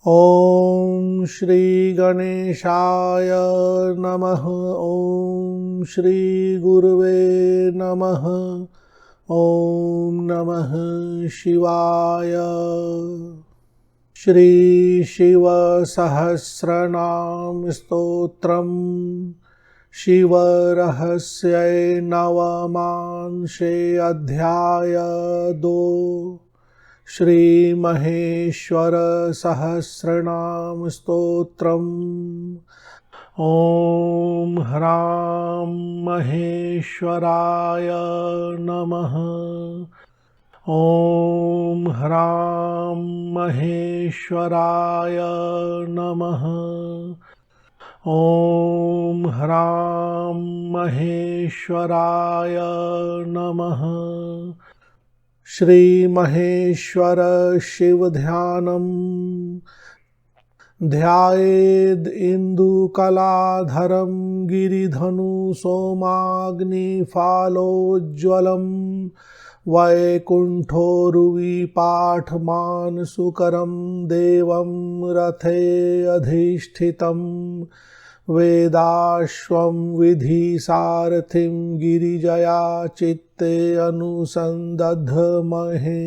ॐ श्री गणेशाय नमः। ॐ श्री गुरुवे नमः। ॐ नमः शिवाय। श्री शिव सहस्रनाम स्तोत्रम् शिवरहस्ये नवमांशे अध्याय 2। श्री महेश्वर सहस्रनाम स्तोत्रम्। ॐ ह्रां महेश्वराय नमः। ॐ ह्रां महेश्वराय नमः। ॐ ह्रां महेश्वराय नमः। श्री महेश्वर शिव ध्यानम् ध्यायेद् इंदुकलाधरं गिरिधनु सोमाग्निफालोज्ज्वलं वैकुण्ठोरुविपाठमानसुकरं देवं रथे अधिष्ठितं वेदाश्वं विधिसारथिं गिरिजया चित्ते अनुसन्दधमहे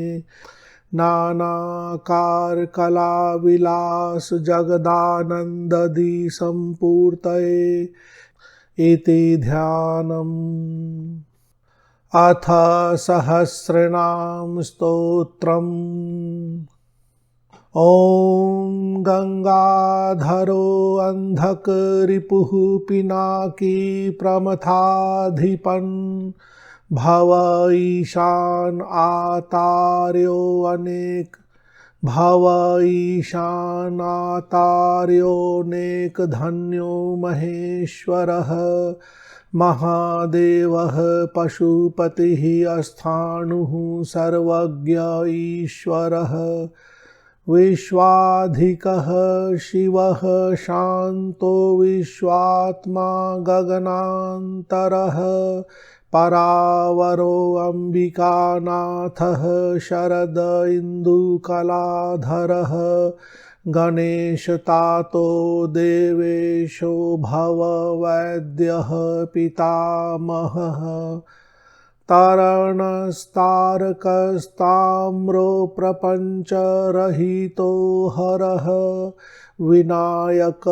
नानाकारकलाविलास जगदानन्ददि सम्पूर्तये इति ध्यानम्। अथ सहस्रनाम स्तोत्रम्। ॐ गंगाधरो अंधकरिपुः पिनाकी प्रमथाधिपन् भव ईशान आतार्यो अनेक भव ईशान आतार्योऽनेक धन्यो महेश्वरः महादेवः पशुपतिः अस्थाणुः सर्वज्ञ ईश्वरः विश्वाधिकः शिवः शान्तो विश्वात्मा गगनान्तरः परावरो अम्बिकानाथः शरद इन्दुकलाधरः गणेशतातो देवेशो भववैद्यः पितामहः तारणस्तारकस्ताम्रो प्रपञ्चरहितो हरः विनायक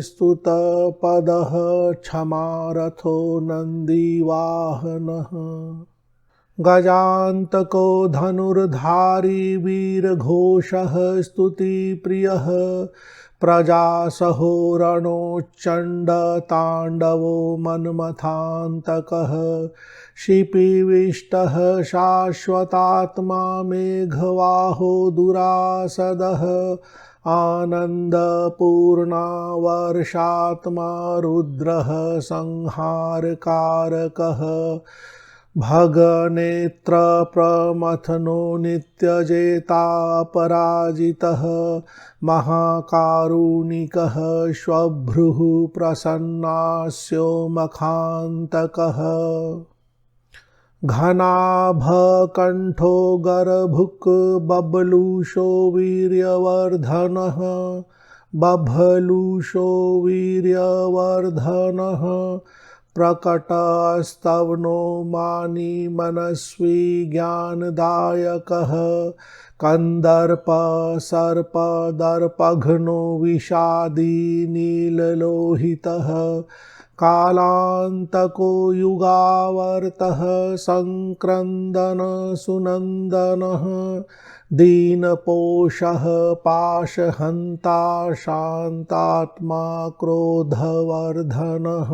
स्तुतपदः क्षमारथो नन्दिवाहनः गजान्तको धनुर्धारी वीरघोषः स्तुतिप्रियः प्रजासहो रणोच्चण्डताण्डवो मन्मथान्तकः शिपिविष्टः शाश्वतात्मा मेघवाहो दुरासदः आनन्दपूर्णा वर्षात्मा रुद्रः संहारकारकः भगनेत्र प्रमथनो नित्यजेता पराजितः महाकारुणिकः श्वभ्रुः प्रसन्नास्यो मखान्तकः घनाभकण्ठो गर्भुक् बबलूषो वीर्यवर्धनः बभलूषो वीर्यवर्धनः प्रकटस्तवनो मानी मनस्वी ज्ञानदायकः कंदर्प सर्पदर्पघ्नो विषादी नीललोहितः कालांतको युगावर्तः संक्रन्दन सुनन्दनः दीनपोषः पाशहन्ता शान्तात्मा क्रोधवर्धनः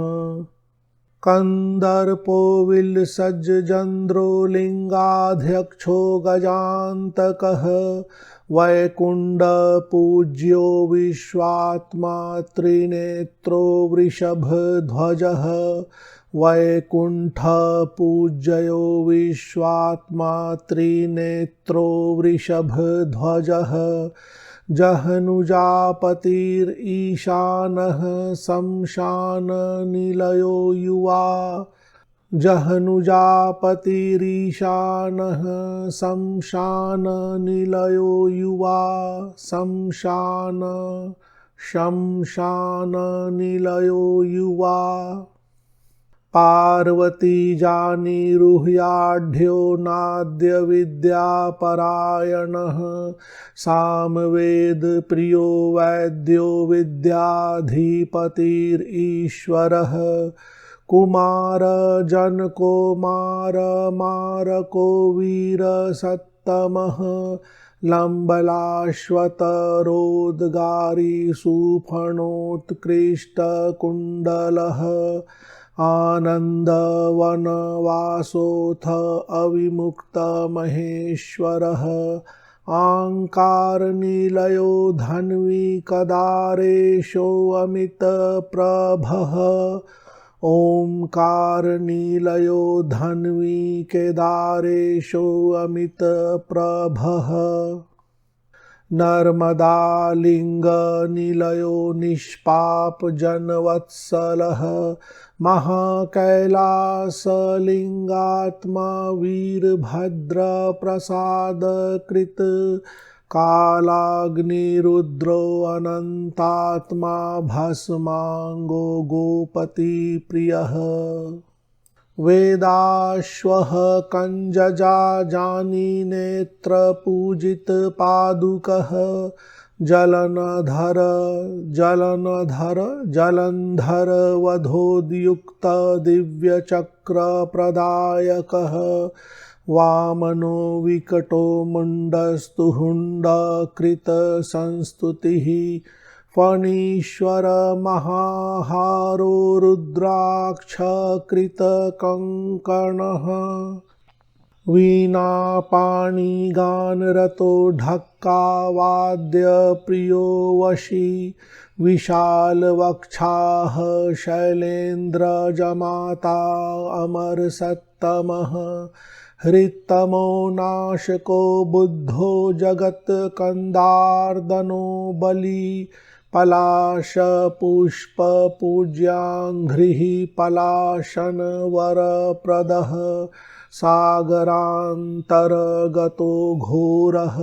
कंदर्पो विलसज्जन्द्रो लिंगाध्यक्षो गजान्तकः वैकुण्ठपूज्यो विश्वात्मा त्रिनेत्रो वृषभध्वजः वैकुण्ठपूज्यो विश्वात्मा त्रिनेत्रो वृषभध्वजः जहनुजापतिरीशानः शमशान निलयो युवा जहनुजापतिरीशानः शमशाननिलयो युवा शमशाननिलयो युवा पार्वती जानिरुह्याढ्यो नाद्य विद्यापरायणः सामवेदप्रियो वैद्यो विद्याधिपतिरीश्वरः कुमारजनको मारको वीरसत्तमः लम्बलाश्वतरोद्गारी सुफणोत्कृष्टकुण्डलः आनन्दवनवासोऽथ अविमुक्तमहेश्वरः आङ्कारनिलयो धन्वी कदारेशोऽमितप्रभः ओङ्कारनिलयो धन्वी केदारेशोऽमितप्रभः नर्मदालिङ्गनिलयो निष्पापजनवत्सलः महाकैलासलिङ्गात्मा वीरभद्रप्रसादकृत् कालाग्निरुद्रो अनन्तात्मा भस्माङ्गो गोपतिप्रियः वेदाश्वः कञ्जजा जानी नेत्रपूजितपादुकः जलन्धर वधोद्युक्त दिव्यचक्रप्रदायकः वामनो विकटो मुण्डस्तु हुण्डकृतसंस्तुतिः फणीश्वर महाहारो रुद्राक्षकृतकङ्कणः वीणापाणिगानरतो ढक्कावाद्यप्रियो वशी विशालवक्षाः शैलेन्द्रजमाता अमरसत्तमः हृत्तमो नाशको बुद्धो जगत्कन्दार्दनो बली पलाशपुष्पपूज्याङ्घ्रिः पलाशनवरप्रदः सागरान्तर्गतो घोरः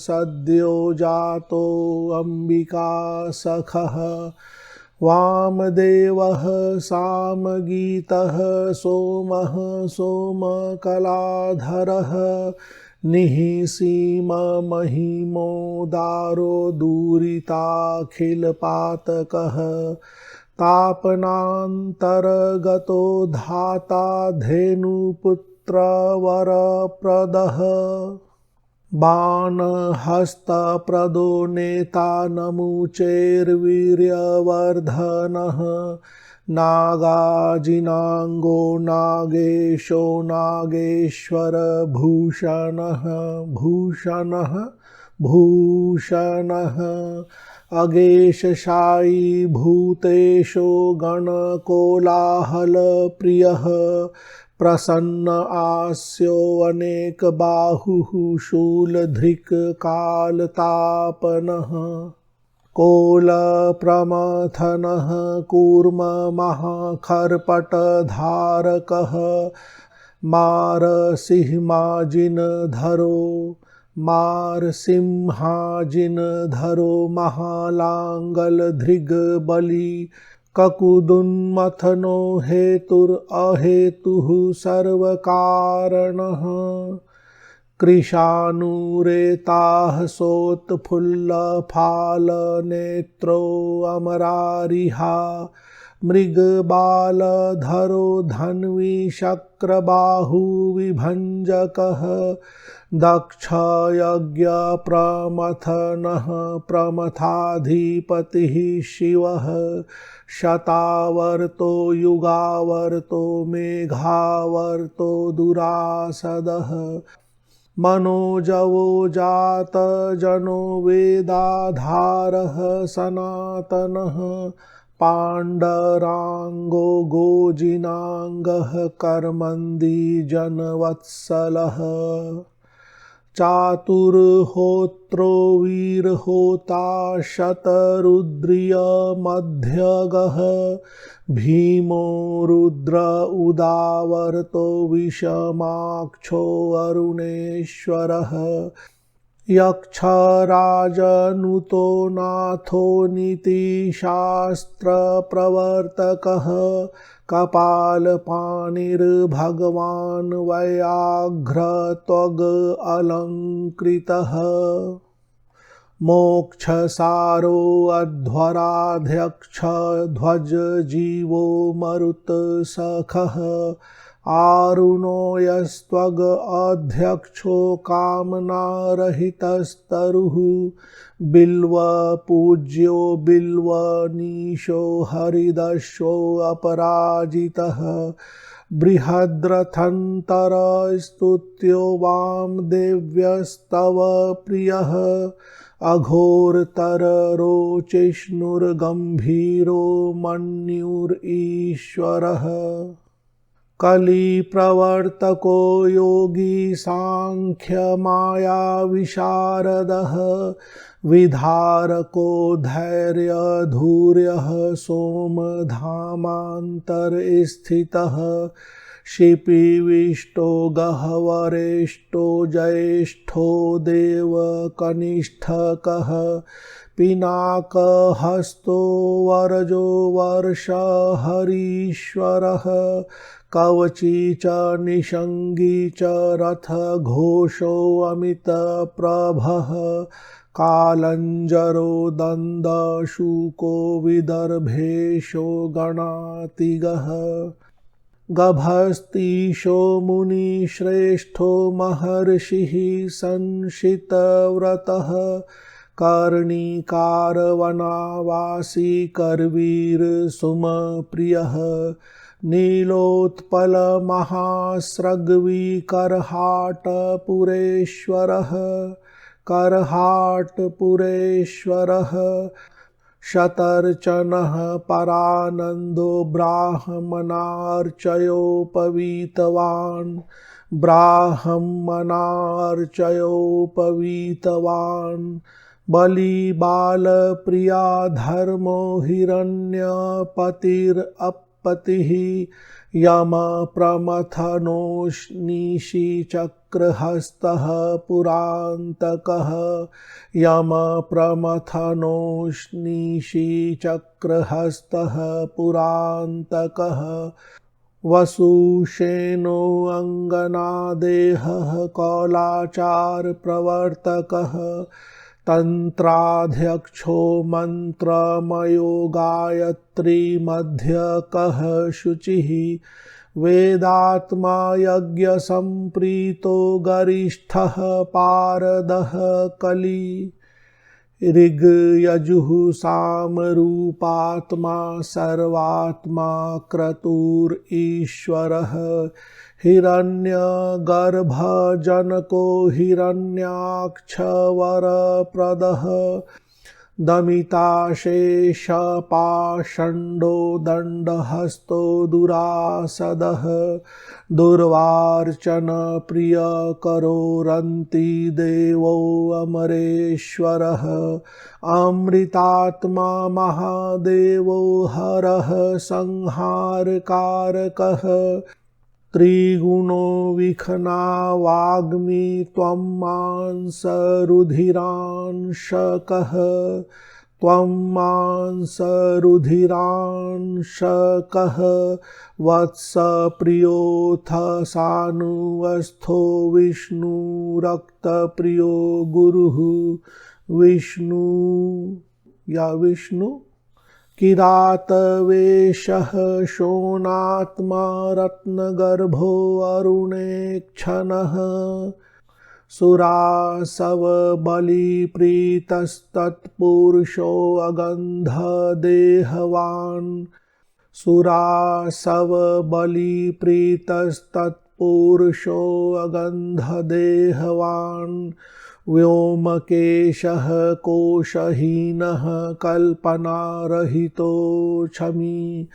सद्यो जातो अम्बिकासखः वामदेवः सामगीतः सोमः सोमकलाधरः निःसीममहिमोदारो दूरिताखिलपातकः तापनान्तर्गतो धाता धेनुपुत्रवरप्रदः बाणहस्तप्रदो नेता नमुचैर्वीर्यवर्धनः नागाजिनाङ्गो नागेशो भूषणः अगेशशायी भूतेशो गणकोलाहलप्रियः प्रसन्न आस्यो अनेकबाहुः शूलधृक् कालतापनः कोलप्रमथनः कूर्ममहाखर्पटधारकः मारसिंहाजिनधरो महालाङ्गलधृग्बली ककुदुन्मथनो हेतुरहेतुः सर्वकारणः कृशानुरेताः सोत्फुल्लफालनेत्रो अमरारिहा मृगबालधरो धन्वी शक्रबाहुविभञ्जकः दक्षयज्ञप्रमथनः प्रमथाधिपतिः शिवः शतावर्तो युगावर्तो मेघावर्तो दुरासदः मनोजवो जातजनो वेदाधारः सनातनः पाण्डराङ्गो गोजिनाङ्गः कर्मन्दी जनवत्सलः चातुर्होत्रो वीरहोता शतरुद्रियमध्यगः भीमो रुद्र उदावर्तो विषमाक्षो अरुणेश्वरः यक्षराजनुतो नाथो नीतिशास्त्रप्रवर्तकः कपालपाणिर्भगवान् वैयाघ्रत्वग अलङ्कृतः मोक्षसारो अध्वराध्यक्ष ध्वज जीवो मरुत्सखः आरुणो यस्त्वग अध्यक्षो कामनारहितस्तरुः बिल्व पूज्यो बिल्वनीशो हरिदर्शो अपराजितः बृहद्रथन्तरस्तुत्यो वामदेव्यस्तव प्रियः अघोरतररोचिष्णुर्गम्भीरो मन्युरीश्वरः कलिप्रवर्तको योगी साङ्ख्यमायाविशारदः विधारको धैर्यधूर्यः सोमधामान्तरस्थितः शिपिविष्टो गह्वरेष्ठो ज्येष्ठो देवकनिष्ठकः पिनाकहस्तो वरजो वर्षहरीश्वरः कवची च निषङ्गी च रथघोषो अमितप्रभः कालञ्जरो दन्दशूको विदर्भेशो गणातिगः गभस्तीशो मुनिश्रेष्ठो महर्षिः संशितव्रतः कर्णिकारवनावासी करवीरसुमप्रियः नीलोत्पलमहास्रग्विकर्हाटपुरेश्वरः करहाटपुरेश्वरः शतर्चनः परानन्दो ब्राह्मणार्चयोपवीतवान् बलिबालप्रिया धर्मो हिरण्यपतिरपतिः यमप्रमथनोष्णीषिचक्रहस्तः पुरान्तकः यमप्रमथनोष्णीषिचक्रहस्तः पुरान्तकः वसुषेणो अङ्गनादेहः कौलाचारप्रवर्तकः तन्त्राध्यक्षो मन्त्रमयो गायत्रीमध्यकः शुचिः वेदात्मा यज्ञसम्प्रीतो गरिष्ठः पारदः कली ऋग्यजुः सामरूपात्मा सर्वात्मा क्रतुरीश्वरः हिरण्यगर्भजनको हिरण्याक्षवरप्रदः दमिताशेषपाषण्डो दण्डहस्तो दुरासदः दुर्वार्चनप्रियकरो रन्तिदेवो अमरेश्वरः अमृतात्मा महादेवो हरः संहारकारकः त्रिगुणो विखनावाग्मि त्वं मांसरुधिरांशकः त्वं मांसरुधिरांशकः वत्सप्रियोऽथ सानुवस्थो विष्णुरक्तप्रियो गुरुः विष्णु या विष्णु किरातवेषः शोणात्मा रत्नगर्भो अरुणेक्षणः सुरासवबलिप्रीतस्तत्पुरुषो अगन्धदेहवान् सुरासवबलिप्रीतस्तत्पुरुषो अगन्धदेहवान् व्योमकेशः कोशहीनः कल्पनारहितो क्षमी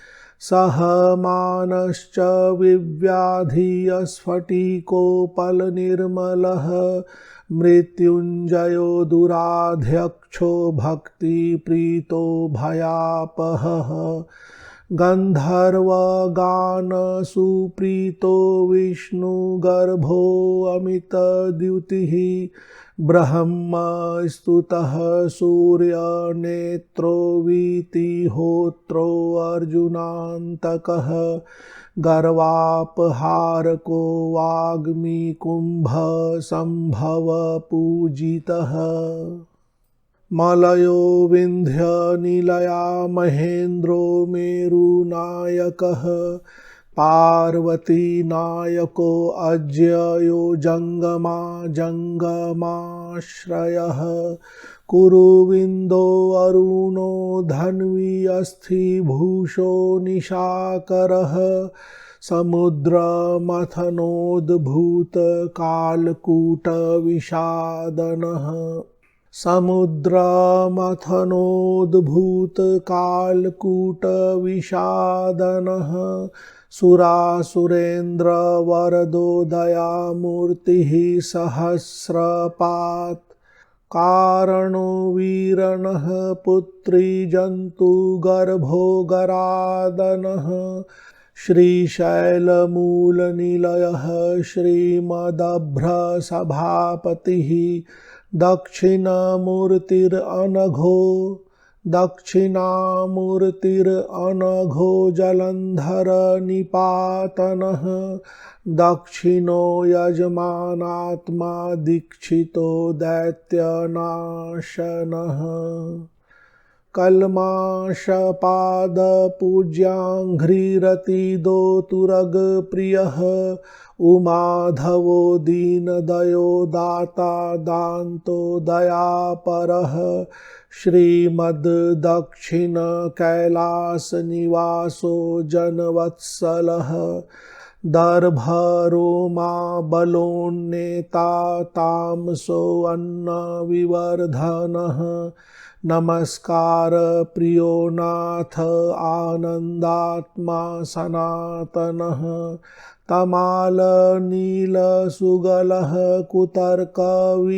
सह मानश्च विव्याधिस्फटिकोपलनिर्मलः मृत्युञ्जयो दुराध्यक्षो भक्तिप्रीतो भयापहः गन्धर्वगानसुप्रीतो विष्णुगर्भो अमितद्युतिः ब्रह्मस्तुतः सूर्यनेत्रो वीतिहोत्रो अर्जुनान्तकः गर्वापहारको वाग्मीकुम्भसम्भव पूजितः मलयो विन्ध्यनिलया महेन्द्रो मेरुनायकः पार्वतीनायको अज्ययो जङ्गमा जङ्गमाश्रयः कुरुविन्दो अरुणो धन्वी अस्थिभूषो निशाकरः समुद्रमथनोद्भूतकालकूटविषादनः समुद्रमथनोद्भूतकालकूटविषादनः सुरासुरेन्द्रवरदो दयामूर्तिः सहस्रपात् कारणो वीरणः पुत्री जन्तुगर्भो गरादनः श्रीशैलमूलनिलयः श्रीमदभ्रसभापतिः दक्षिणामूर्तिरनघो जलन्धर निपातनः दक्षिणो यजमानात्मा दीक्षितो दैत्यनाशनः कल्माषपादपूज्याङ्घ्रिरतिदोतुरगप्रियः उमाधवो दीनदयो दाता दान्तो दयापरः श्रीमद्दक्षिणकैलासनिवासो जनवत्सलः दर्भरोमा बलोन्नेता तामसो अन्नविवर्धनः नमस्कार प्रियो नाथ आनन्दात्मा सनातनः तमालनीलसुगलः कुतर्कविनिवारकः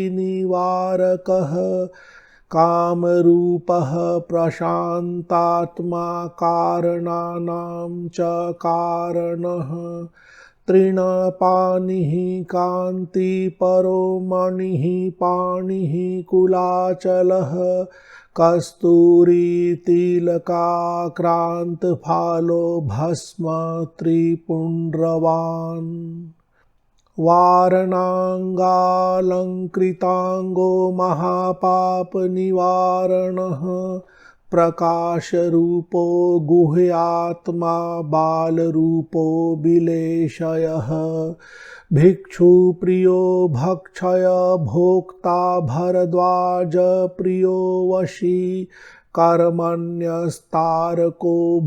कामरूपः प्रशान्तात्मा कारणानां च कारणः तृणपाणिः कान्तिपरो मणिः पाणिः कुलाचलः कस्तूरीतिलकाक्रान्तफालो भस्म त्रिपुण्ड्रवान् वारणाङ्गालङ्कृताङ्गो महापापनिवारणः प्रकाशरूपो गुह्यात्मा बालरूपो बिलेशयः भिक्षुप्रियो भक्षय भोक्ता भरद्वाजप्रियो वशी कर्मण्यस्तारको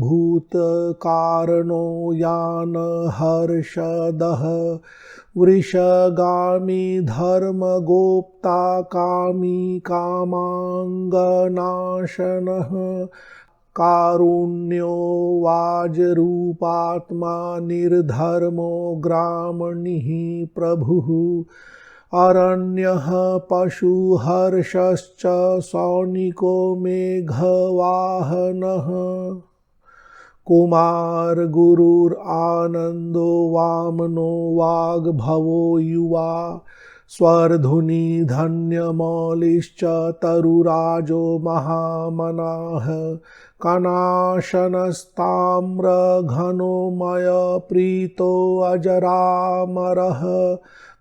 भूतकारणो यानहर्षदः वृषगामी धर्मगोप्ता कामी कामाङ्गनाशनः कारुण्यो वाजरूपात्मा निर्धर्मो ग्रामणिः प्रभुः अरण्यः पशुहर्षश्च सौनिको मेघवाहनः कुमार गुरुरानन्दो वामनो वाग्भवो युवा स्वर्धुनी धन्यमौलिश्च तरुराजो महामनाः कनाशनस्ताम्रघनोमय प्रीतो अजरामरः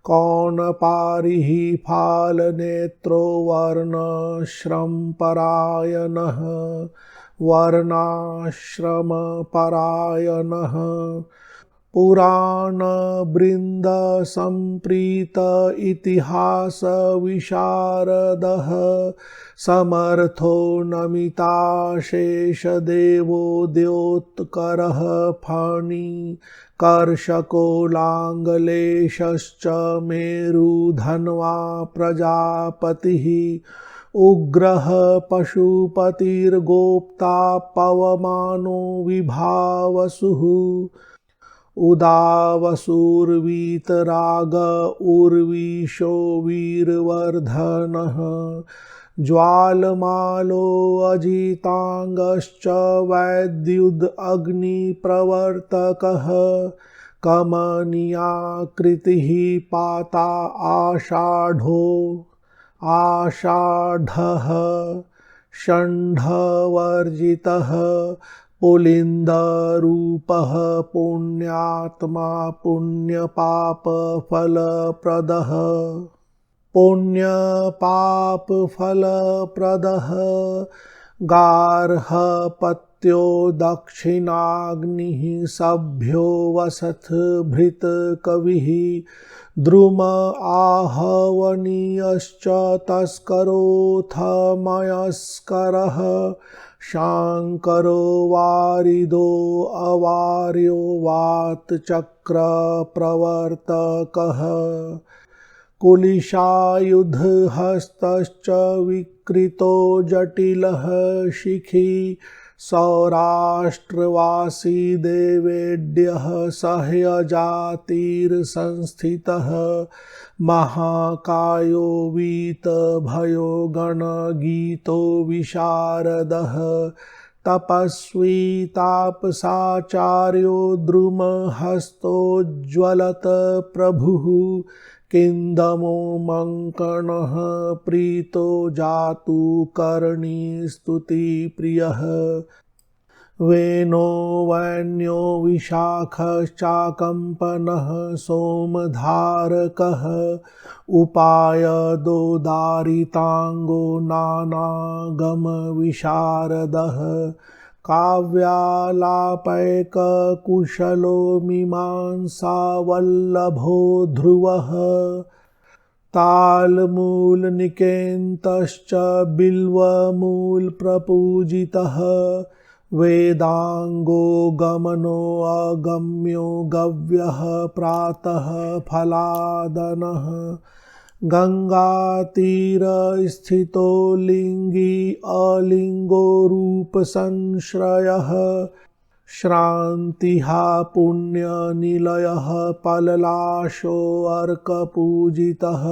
कौनपारिः फालनेत्रो वर्णाश्रमपरायणः वर्णाश्रमपरायणः पुराणवृन्द सम्प्रीत इतिहास विशारदः समर्थो नमिताशेषदेवो द्योत्करः फणी कर्षको लाङ्गलेशश्च मेरुधन्वा प्रजापतिः उग्रः पशुपतिर्गोप्ता पवमानो विभावसुः उदावसुर्वीतराग उर्विशो वीरवर्धनः ज्वालमालो अजिताङ्गश्च वैद्युद् अग्निप्रवर्तकः कमनीयाकृतिः पाता आषाढः षण्ढवर्जितः पुलिन्दरूपः पुण्यात्मा पुण्यपापफलप्रदः गार्हपत्यो दक्षिणाग्निः सभ्यो वसथभृतकविः द्रुम आहवनीयश्च तस्करोऽथ मयस्करः शाङ्करो वारिदो अवार्यो वातचक्रप्रवर्तकः कुलिशायुधहस्तश्च विकृतो जटिलः शिखी सौराष्ट्रवासी देवेड्यः सह्यजातिर्संस्थितः महाकायो वीतभयो गणगीतो विशारदः तपस्वी तापसाचार्यो द्रुमहस्तोज्ज्वलत प्रभुः किन्दमो मङ्कणः प्रीतो जातु कर्णी स्तुतिप्रियः वेनो वैन्यो विशाखश्चाकम्पनः सोमधारकः उपायदो दारिताङ्गो नानागमविशारदः काव्यालापैककुशलो मीमांसावल्लभो ध्रुवः तालमूलनिकेतश्च बिल्वमूलप्रपूजितः वेदांगो गमनो अगम्यो गव्यः प्रातः फलादनः गंगातीरस्थितो लिंगी अलिंगो रूपसंश्रयः श्रान्तिः पुण्यनिलयः पललाशो अर्कपूजितः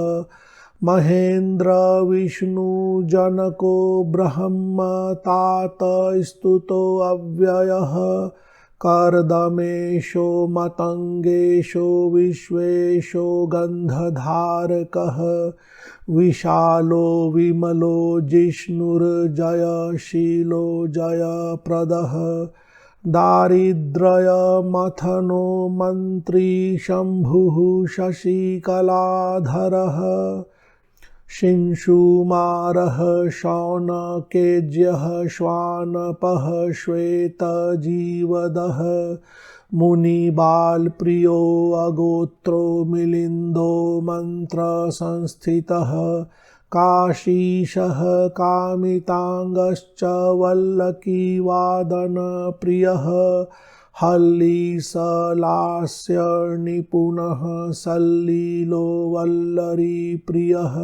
महेन्द्र विष्णु जनको ब्रह्म तात स्तुतो अव्ययः कर्दमेशो मतंगेशो विश्वेशो गंधधारकः विशालो विमलो जिष्णुर्जयशीलो जयप्रदः दारिद्र्यमथनो मन्त्री शम्भुः शशिकलाधरः शिंशुमारः शौनकेज्यः श्वानपः श्वेतजीवदः मुनिबालप्रियो अगोत्रो मिलिन्दो मन्त्रसंस्थितः काशीशः कामितांगश्च वल्लकीवादनप्रियः हल्लीसलास्यनिपुणः सल्लीलो वल्लरीप्रियः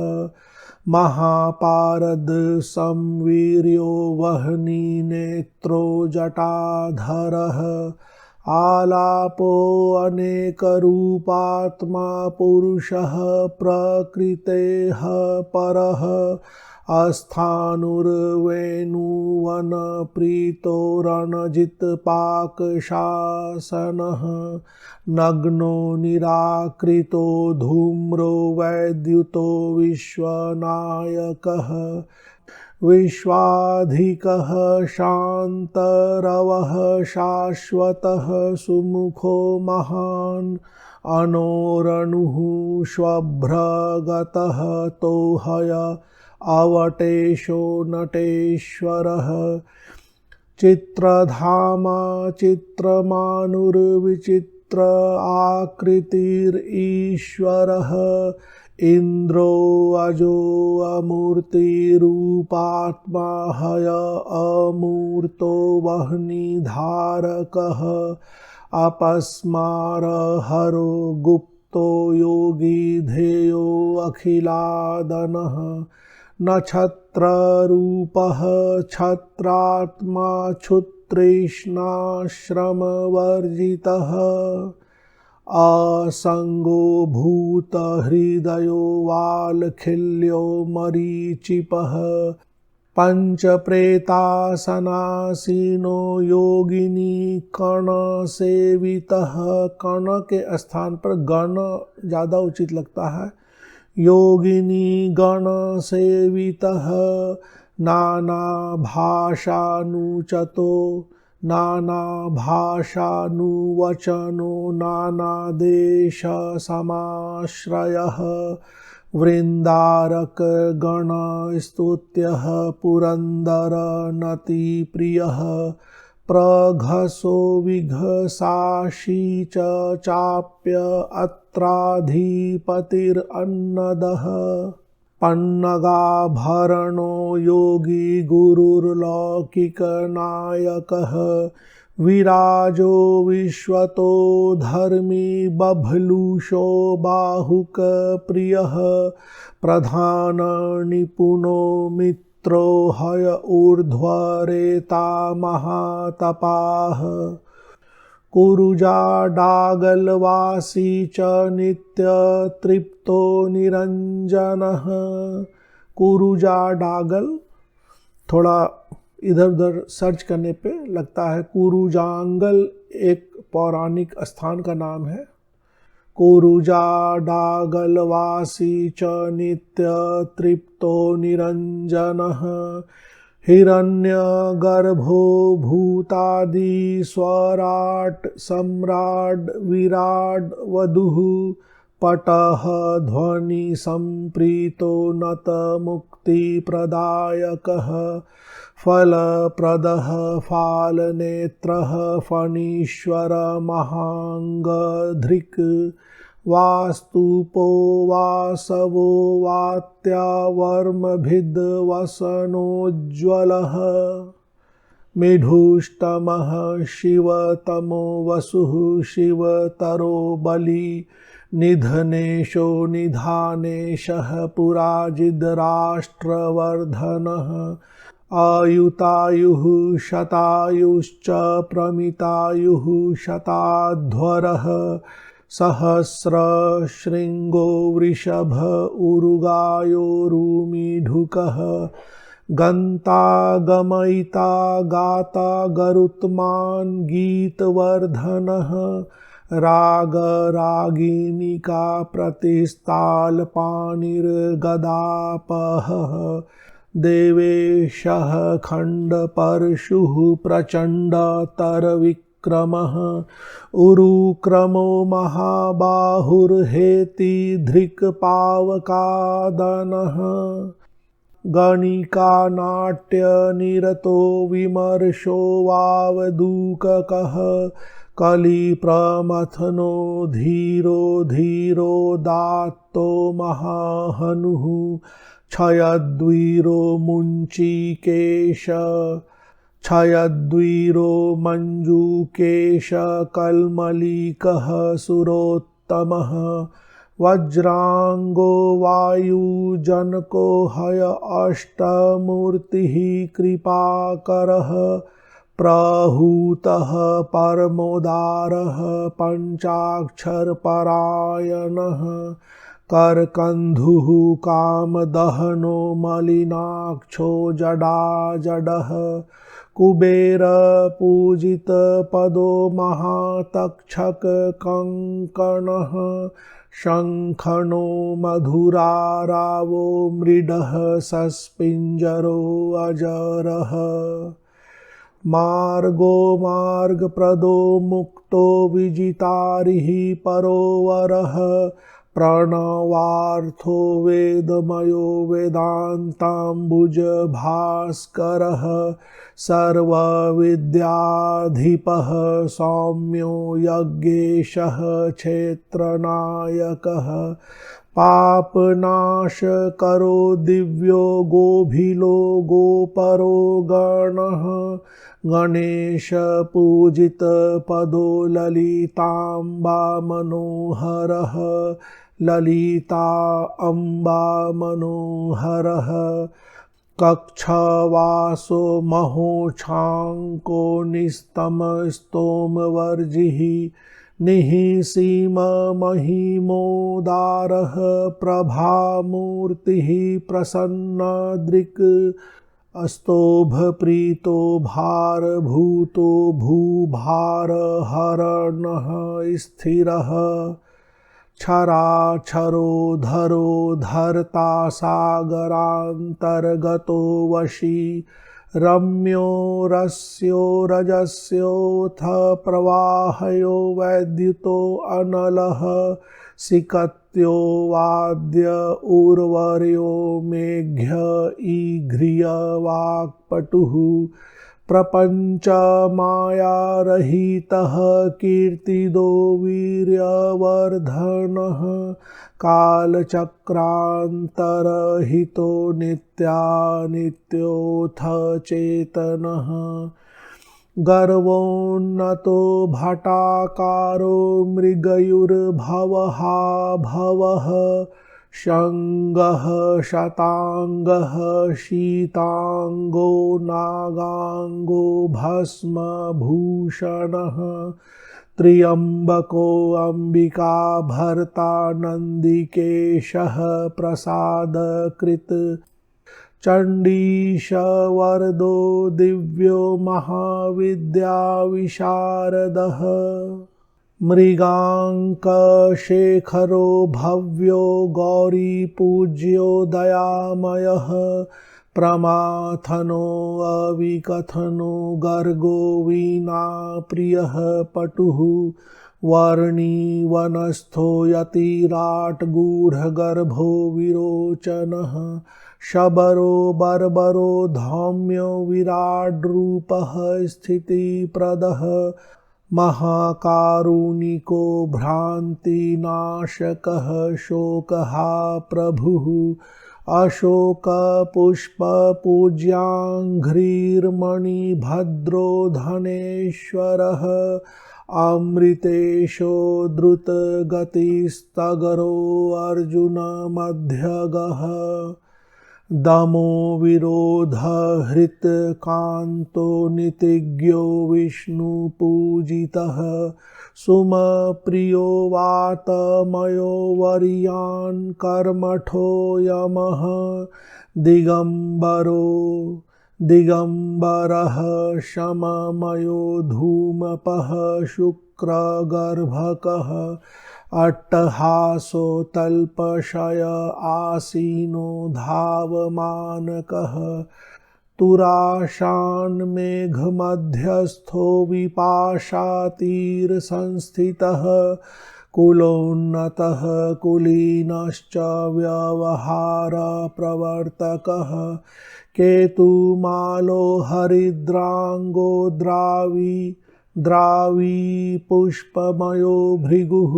महापारद संवीर्यो वह्नि नेत्रो जटाधरः आलापो अनेकरूपात्मा पुरुषः प्रकृतेः परः अस्थाणुर्वेणुवनप्रीतो रणजित्पाकशासनः नग्नो निराकृतो धूम्रो वैद्युतो विश्वनायकः विश्वाधिकः शान्तरवः शाश्वतः सुमुखो महान् अनोरणुः श्वभ्रगतः तोहय अवटेशो नटेश्वरः चित्रधामा चित्रमानुर्विचित्रमूर्तिः चित्र आकृतिरीश्वरः इन्द्रो अजो अमूर्तिरूपात्मा हय अमूर्तो वह्निधारकः अपस्मारहरो गुप्तो योगी ध्येयो अखिलादनः नक्षत्ररूपः क्षत्रात्मा क्षुत्तृष्णाश्रमवर्जितः असंगो भूतहृदयो वालखिल्यो मरीचिपः पंचप्रेतासनासीनो योगिनी कण सेवितः। कण के स्थान पर गण ज़्यादा उचित लगता है। योगिनी गण सेवितः नाना भाषानुचतो नाना भाषानुवचनो नाना देश समाश्रयः वृंदारक गण स्तुत्यः पुरंदर नति प्रियः प्रघसो विघसाशी चाप्य अत्राधिपतिरन्नदः पन्नगाभरणो योगी गुरुर्लौकिकनायकः विराजो विश्वतो धर्मी बभलुषो बाहुक प्रियः प्रधान निपुणो मित्रो हय ऊर्ध्वरेता महातपाः कुरुजाडागलवासी च नित्य तृप्तो निरंजनः। कुरुजाडागल थोड़ा इधर उधर सर्च करने पे लगता है कुरुजांगल एक पौराणिक स्थान का नाम है। कुरुजाडागलवासी च नित्य तृप्तो निरंजनः हिरण्यगर्भो भूतादि स्वराट सम्राट विराट वधुः पटः ध्वनि संप्रीतो नत मुक्ति प्रदायकः फलप्रदः फालनेत्रः फणीश्वर महांगधृक् वास्तुपो वासवो वात्यावर्मभिद्वसनोज्ज्वलः मिढुष्टमः शिवतमो वसुः शिवतरो बली निधनेशो निधानेशः पुराजिद्राष्ट्रवर्धनः आयुतायुः शतायुश्च प्रमितायुः शताध्वरः सहस्रशृङ्गो वृषभ उरुगायोरुमीढुकः गन्ता गमयिता गाता गरुत्मान् गीतवर्धनः रागरागिनिका प्रतिस्तालपाणिर्गदापहः देवेशः खण्डपरशुः प्रचण्डतरविक्रमः उरुक्रमो महाबाहुर्हेति धृक्पावकादनः गणिकानाट्यनिरतो विमर्शो वावदूककः कलिप्रमथनो धीरो धीरो दात्तो महाहनुः क्षयद्वीरो मुञ्चिकेश क्षयद्वीरो मञ्जूकेश कल्मलिकः सुरोत्तमः वज्रांगो वायुजनको हय अष्टमूर्तिः कृपाकरः प्रहूतः परमोदारः पञ्चाक्षरपरायणः करकन्धुः कामदहनो मलिनाक्षो जडाजडः कुबेर पूजित पदो महातक्षक कंकणः शंखनो मधुरारावो मृडः सस्पिंजरो अजरः मार्गो मार्गप्रदो मुक्तो विजितारिः परोवरः प्रणवार्थो वेदमयो वेदान्ताम्बुज भास्करः सर्वविद्याधिपः सौम्यो यज्ञेशः क्षेत्रनायकः पापनाश करो दिव्यो गोभिलो गोपरो गणः गणेश पूजित पदो ललिताम्बा मनोहरः ललिता अम्बा मनोहरः कक्षवासो महोक्षाङ्को निस्तमस्तोमवर्जिः निःसीममहिमोदारः प्रभामूर्तिः प्रसन्नदृक् स्तोभप्रीतो भारभूतो भूभारहरणः स्थिरः क्षराक्षरो धरो धर्ता सागरान्तर्गतो वशी रम्यो रस्यो रजस्योऽथ प्रवाहयो वैद्युतो अनलः सिकत्यो वाद्य उर्वर्यो मेघ्य ईघ्रिय वाक्पटुः प्रपञ्च मायारहितः कीर्तिदो वीर्यवर्धनः कालचक्रान्तरहितो नित्यानित्योऽथ चेतनः गर्वोन्नतो भटाकारो मृगयुर्भवः भवः शङ्गः शताङ्गः शीताङ्गो नागाङ्गो भस्मभूषणः त्र्यम्बको अम्बिका भर्ता नन्दिकेशः प्रसादकृत् चण्डीश वरदो दिव्यो महाविद्याविशारदः मृगाङ्कशेखरो भव्यो गौरीपूज्यो दयामयः प्रमाथनो अविकथनो गर्गो वीणाप्रियः पटुः वर्णी वनस्थो यतिराट्गूढगर्भो विरोचनः शबरो बर्बरो धौम्यो विराड्रूपः स्थितिप्रदः महाकारुणिको भ्रान्तिनाशकः शोकः प्रभुः अशोकपुष्पपूज्याङ्घ्रिर्मणिभद्रो धनेश्वरः अमृतेशो द्रुतगतिस्तगरो अर्जुनमध्यगः दमो विरोधहृत्कान्तो नितिज्ञो विष्णुपूजितः सुमप्रियो वातमयो वर्यान् कर्मठो यमः दिगम्बरः शममयो धूमपः शुक्रगर्भकः अट्टहासो तल्पशय आसीनो धावमानकः तुराशान्मेघमध्यस्थो विपाशातीरसंस्थितः कुलोन्नतः कुलीनश्च व्यवहारप्रवर्तकः केतुमालो हरिद्राङ्गो द्रावी पुष्पमयो भृगुः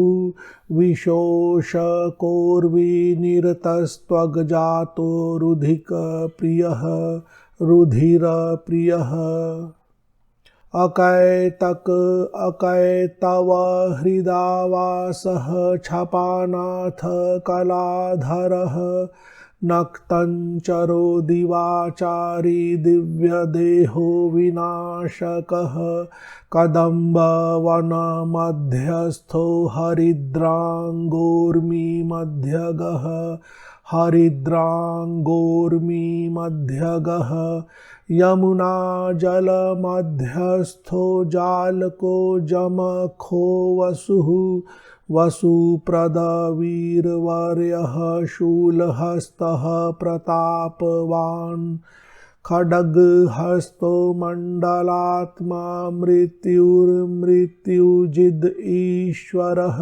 विशोषकोर्विनिरतस्त्वग्जातो रुधिरप्रियः अकैतव हृदावासः क्षपानाथ कलाधरः नक्तञ्चरो दिवाचारी दिव्यदेहो विनाशकः कदम्बवनमध्यस्थो हरिद्राङ्गोर्मिमध्यगः यमुनाजलमध्यस्थो जालको जमखो वसुः वसुप्रदवीरवर्यः शूलहस्तः प्रतापवान् खड्गहस्तो मण्डलात्मा मृत्युर्मृत्युजिद् ईश्वरः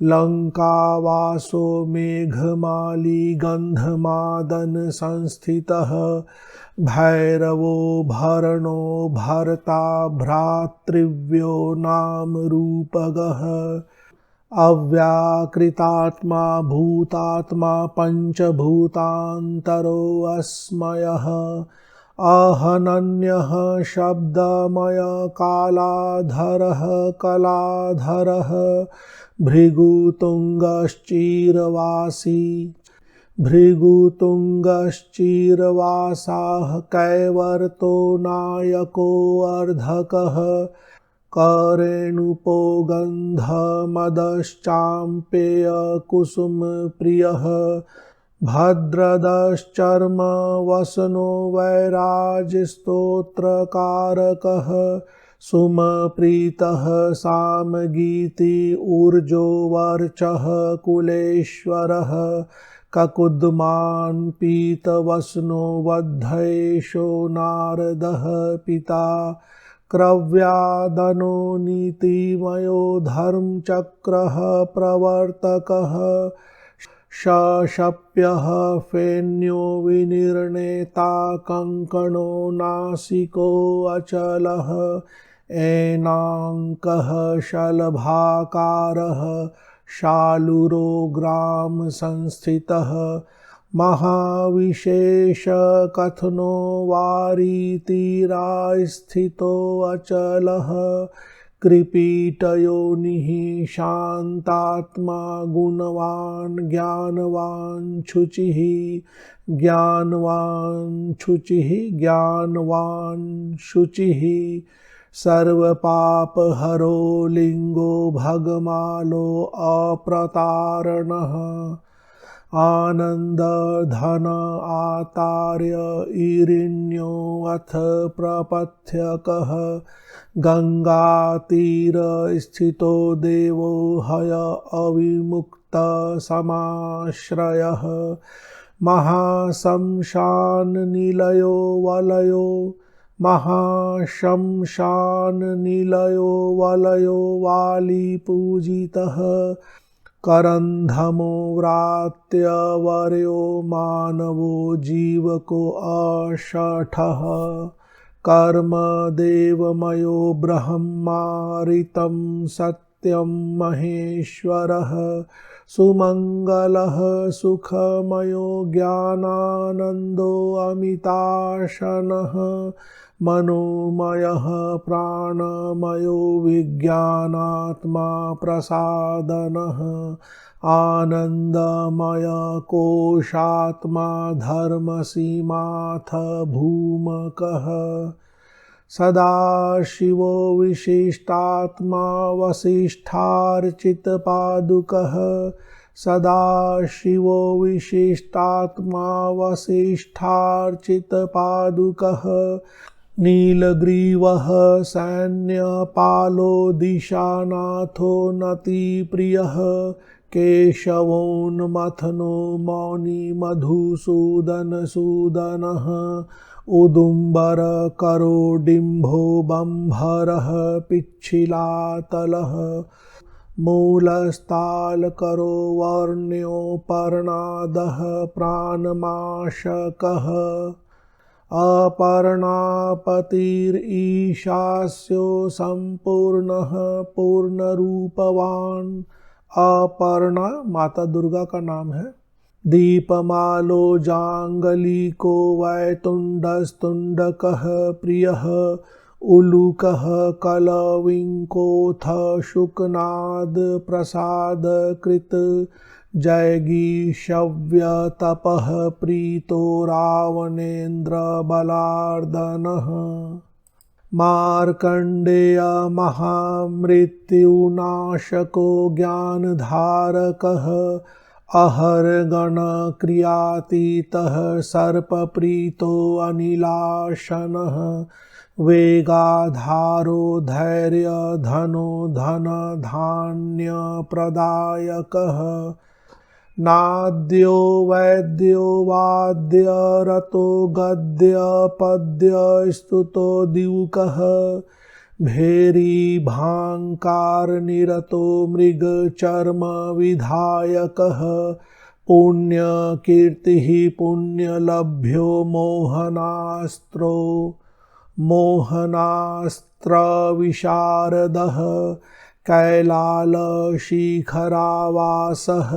लंकावासो मेघमाली गंधमादन संस्थितः भैरवो भरणो भर्ता भ्रातृव्यो नाम रूपगः अव्याकृतात्मा भूतात्मा पंचभूतान्तरोऽस्मयः अहनन्यः शब्दमय कालाधरः कलाधरः भृगुतुङ्गश्चिरवासी भृगुतुङ्गश्चिरवासाः कैवर्तो नायकोऽर्धकः करेणुपो गन्धमदश्चाम्पेयकुसुमप्रियः भद्रदश्चर्म वसनो वैराजस्तोत्रकारकः सुमप्रीतः सामगीति ऊर्जो वर्चः कुलेश्वरः ककुद्मान् पीतवसनो वद्धेशो नारदः पिता क्रव्यादनो नीतिमयो धर्मचक्रः प्रवर्तकः शशप्यः फेन्यो विनिर्णेता कङ्कणो नासिको अचलः एनाङ्कः शलभाकारः शालुरो ग्राम संस्थितः महाविशेषकथनो वारीतीरास्थितो अचलः कृपीटयोनिः शान्तात्मा गुणवान् ज्ञानवान् शुचिः सर्वपापहरो लिंगो भगमालो अप्रतारणः आनन्दधन आतार्य ईरिण्यो अथ प्रपथ्यकः गंगातीरस्थितो देवो हय अविमुक्त समाश्रयः महाशंशाननिलयो वलयो महाशंशाननिलयो वलयो वालीपूजितः करन्धमो व्रात्यवर्यो मानवो जीवको अशठः कर्मदेवमयो ब्रह्मारितं सत्यं महेश्वरः सुमङ्गलः सुखमयो ज्ञानानन्दो अमिताशनः मनोमयः प्राणमयो विज्ञानात्मा प्रसादनः आनन्दमय कोशात्मा धर्मसीमाथ भूमकः सदाशिवो विशिष्टात्मा वसिष्ठार्चितपादुकः सदाशिवो विशिष्टात्मा वसिष्ठार्चितपादुकः नीलग्रीवः सैन्यपालो दिशानाथो नतिप्रियः केशवोन्मथनो मौनी मधुसूदनसूदनः उदुम्बरकरो डिम्भो बम्भरः पिच्छिलातलः मूलस्थालकरो वर्ण्योपर्णादः प्राणमाशकः अपर्णापतिरीशास्यो सम्पूर्णः पूर्णरूपवान् अपर्णा माता दुर्गा का नाम है। दीपमालो जांगलिको वैतुण्डस्तुण्डकः प्रियः उलूकः कलविंकोऽथ शुकनाद प्रसाद कृत जैगीषव्यतपः प्रीतो रावणेन्द्र बलार्दनः मार्कण्डेय महामृत्युनाशको ज्ञानधारकः अहर्गणक्रियातीतः सर्पप्रीतो अनिलाशनः वेगाधारो धैर्यधनो धनधान्यप्रदायकः नाद्यो वैद्यो वाद्यरतो गद्यपद्यस्तुतो दिवुकः भेरी भांकार निरतो मृग चर्म विधायकः पुण्य कीर्तिः पुण्यलभ्यो मोहनास्त्रो मोहनास्त्र विशारदः कैलाल शिखरावासः।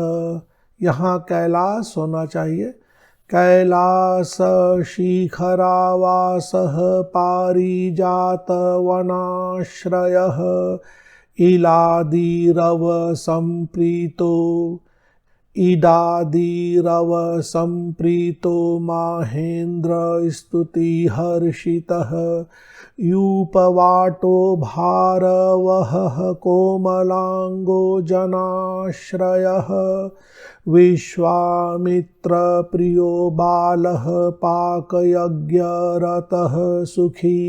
यहाँ कैलाश होना चाहिए। कैलास शिखरावासः पारिजात वनाश्रयः इलादिरव संप्रीतो इडादिरव संप्रीतो माहेन्द्र स्तुतिहर्षितः यूपवाटो भारवहः कोमलांगो जनाश्रयः विश्वामित्र प्रियो बालः पाकयज्ञरतः सुखी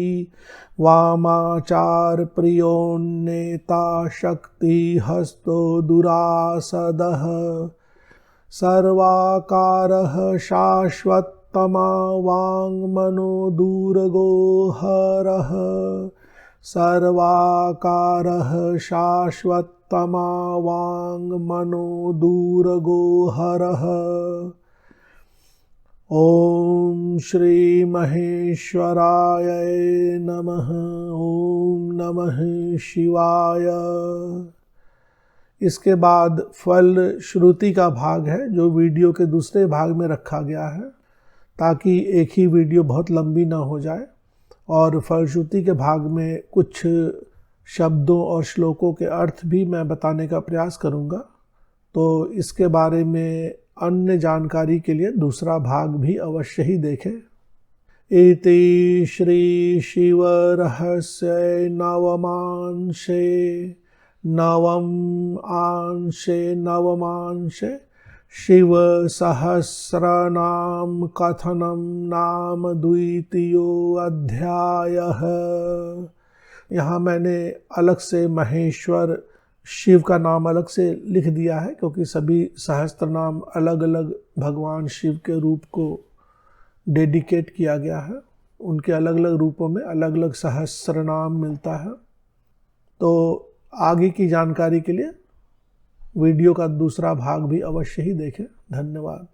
वामाचार प्रियोन्नेता शक्तिहस्तो दुरासदः सर्वाकारः शाश्वतमा वाङ्मनो दूरगोहरः सर्वाकारः शाश्वतमा वाङ्मनो दूरगोहरः। ओम श्री महेश्वराय नमः। ओम नमः शिवाय। इसके बाद फल श्रुति का भाग है जो वीडियो के दूसरे भाग में रखा गया है ताकि एक ही वीडियो बहुत लंबी ना हो जाए, और फलश्रुति के भाग में कुछ शब्दों और श्लोकों के अर्थ भी मैं बताने का प्रयास करूंगा। तो इसके बारे में अन्य जानकारी के लिए दूसरा भाग भी अवश्य ही देखें। इति श्री शिव रहस्य नवमांशे शिव सहस्रनाम कथनम नाम द्वितीयो अध्यायः। यहाँ मैंने अलग से महेश्वर शिव का नाम अलग से लिख दिया है क्योंकि सभी सहस्त्र नाम अलग अलग भगवान शिव के रूप को डेडिकेट किया गया है। उनके अलग अलग रूपों में अलग अलग सहस्त्र नाम मिलता है। तो आगे की जानकारी के लिए वीडियो का दूसरा भाग भी अवश्य ही देखें। धन्यवाद।